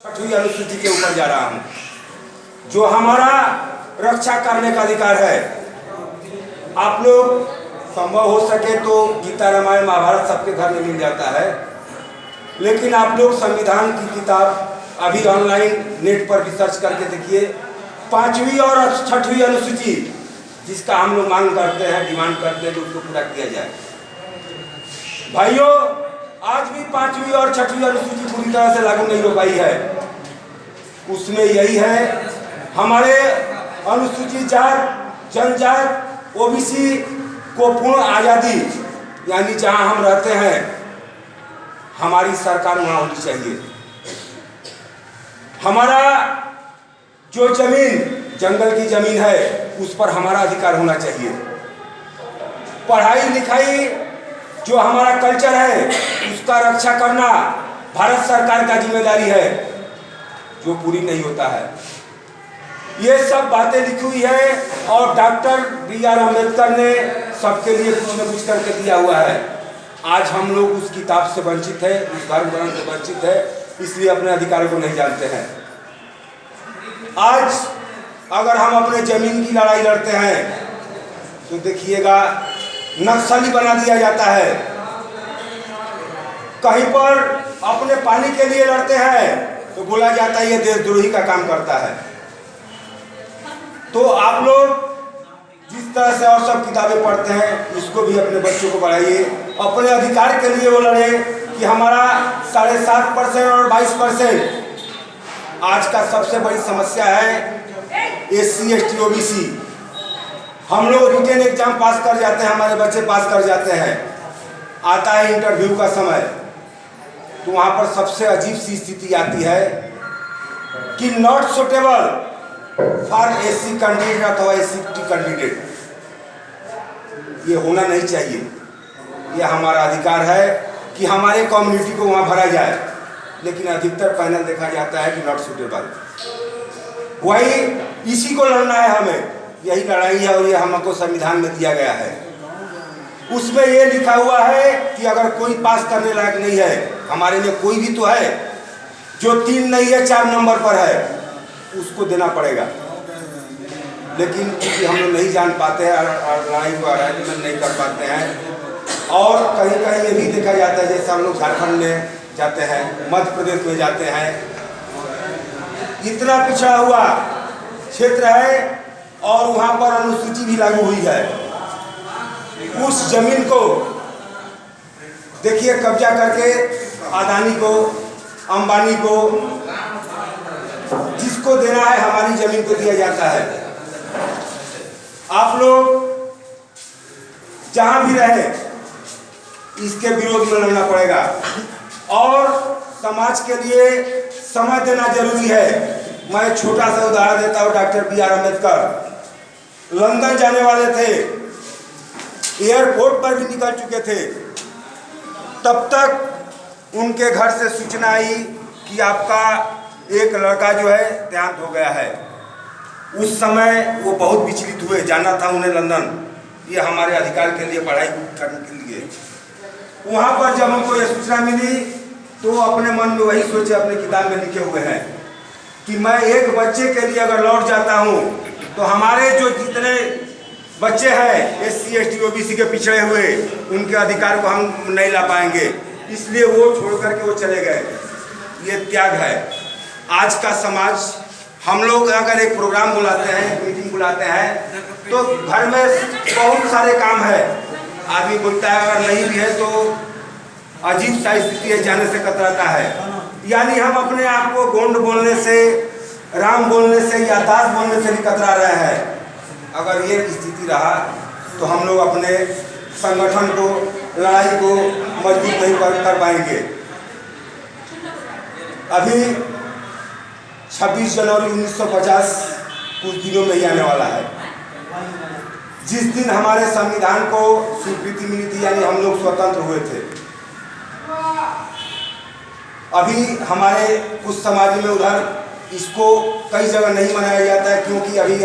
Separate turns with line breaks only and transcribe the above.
छठी अनुसूची के ऊपर जा रहा हूँ, जो हमारा रक्षा करने का अधिकार है। आप लोग संभव हो सके तो गीता रामायण महाभारत सबके घर में मिल जाता है, लेकिन आप लोग संविधान की किताब अभी ऑनलाइन नेट पर रिसर्च करके देखिए। 5वीं और 6वीं अनुसूची जिसका हम लोग मांग करते हैं, डिमांड करते हैं, तो उसको पूरा किया जाए। भाइयों, आज भी 5वीं और 6वीं अनुसूची पूरी तरह से लागू नहीं हो पाई है। उसमें यही है, हमारे अनुसूचित जात, जनजात, ओबीसी को पूर्ण आज़ादी, यानी जहां हम रहते हैं हमारी सरकार वहां होनी चाहिए। हमारा जो जमीन, जंगल की जमीन है, उस पर हमारा अधिकार होना चाहिए। पढ़ाई लिखाई, जो हमारा कल्चर है, उसका रक्षा करना भारत सरकार का जिम्मेदारी है, जो पूरी नहीं होता है। ये सब बातें लिखी हुई है और डॉक्टर B.R. अम्बेडकर ने सबके लिए कुछ न कुछ करके दिया हुआ है। आज हम लोग उस किताब से वंचित है, उस धर्म ग्रंथ से वंचित है, इसलिए अपने अधिकारों को नहीं जानते हैं। आज अगर हम अपने जमीन की लड़ाई लड़ते हैं तो देखिएगा नक्सली बना दिया जाता है। कहीं पर अपने पानी के लिए लड़ते हैं तो बोला जाता है ये देशद्रोही का काम करता है। तो आप लोग जिस तरह से और सब किताबें पढ़ते हैं, इसको भी अपने बच्चों को पढ़ाइए। अपने अधिकार के लिए वो लड़े कि हमारा 7.5% और 22%। आज का सबसे बड़ी समस्या है SC, ST, OBC। हम लोग रिटन एग्जाम पास कर जाते हैं, हमारे बच्चे पास कर जाते हैं, आता है इंटरव्यू का समय, तो वहाँ पर सबसे अजीब सी स्थिति आती है कि not suitable for SC candidate अथवा ST कैंडिडेट। ये होना नहीं चाहिए। ये हमारा अधिकार है कि हमारे कम्युनिटी को वहाँ भरा जाए, लेकिन अधिकतर पैनल देखा जाता है कि नॉट सुटेबल। वही इसी को लड़ना है हमें, यही लड़ाई है और ये हमको संविधान में दिया गया है। उसमें ये लिखा हुआ है कि अगर कोई पास करने लायक नहीं है, हमारे में कोई भी तो है जो 3 नहीं है 4 नंबर पर है, उसको देना पड़ेगा। लेकिन क्योंकि हम लोग नहीं जान पाते हैं और लड़ाई को अरेंजमेंट नहीं कर पाते हैं, और कहीं कहीं ये भी देखा जाता है, जैसे हम लोग झारखंड में जाते हैं, मध्य प्रदेश में जाते हैं, इतना पिछड़ा हुआ क्षेत्र है और वहाँ पर अनुसूची भी लागू हुई है। उस जमीन को देखिए कब्जा करके अदानी को, अंबानी को, जिसको देना है हमारी जमीन को दिया जाता है। आप लोग जहां भी रहे इसके विरोध में लड़ना पड़ेगा और समाज के लिए समय देना जरूरी है। मैं छोटा सा उदाहरण देता हूँ। Doctor B.R. अम्बेडकर लंदन जाने वाले थे, एयरपोर्ट पर भी निकल चुके थे, तब तक उनके घर से सूचना आई कि आपका एक लड़का जो है देहांत हो गया है। उस समय वो बहुत विचलित हुए, जाना था उन्हें लंदन, ये हमारे अधिकार के लिए पढ़ाई करने के लिए। वहाँ पर जब हमको ये सूचना मिली तो अपने मन में वही सोचे, अपने किताब में लिखे हुए हैं कि मैं एक बच्चे के लिए अगर लौट जाता हूँ तो हमारे जो जितने बच्चे हैं SC, ST, OBC के पिछड़े हुए, उनके अधिकार को हम नहीं ला पाएंगे, इसलिए वो छोड़ करके वो चले गए। ये त्याग है। आज का समाज, हम लोग अगर एक प्रोग्राम बुलाते हैं, मीटिंग बुलाते हैं, तो घर में बहुत सारे काम है, आदमी बोलता है, अगर नहीं भी है तो अजीब सा स्थिति है, जाने से कतराता है। यानी हम अपने आप को गोंड बोलने से, राम बोलने से या दास बोलने से भी कतरा रहे हैं। अगर ये स्थिति रहा तो हम लोग अपने संगठन को, लड़ाई को मजबूत नहीं कर पाएंगे। अभी 26 जनवरी 1950 कुछ दिनों में ही आने वाला है, जिस दिन हमारे संविधान को स्वीकृति मिली थी, यानी हम लोग स्वतंत्र हुए थे। अभी हमारे कुछ समाज में उधर इसको कई जगह नहीं मनाया जाता है, क्योंकि अभी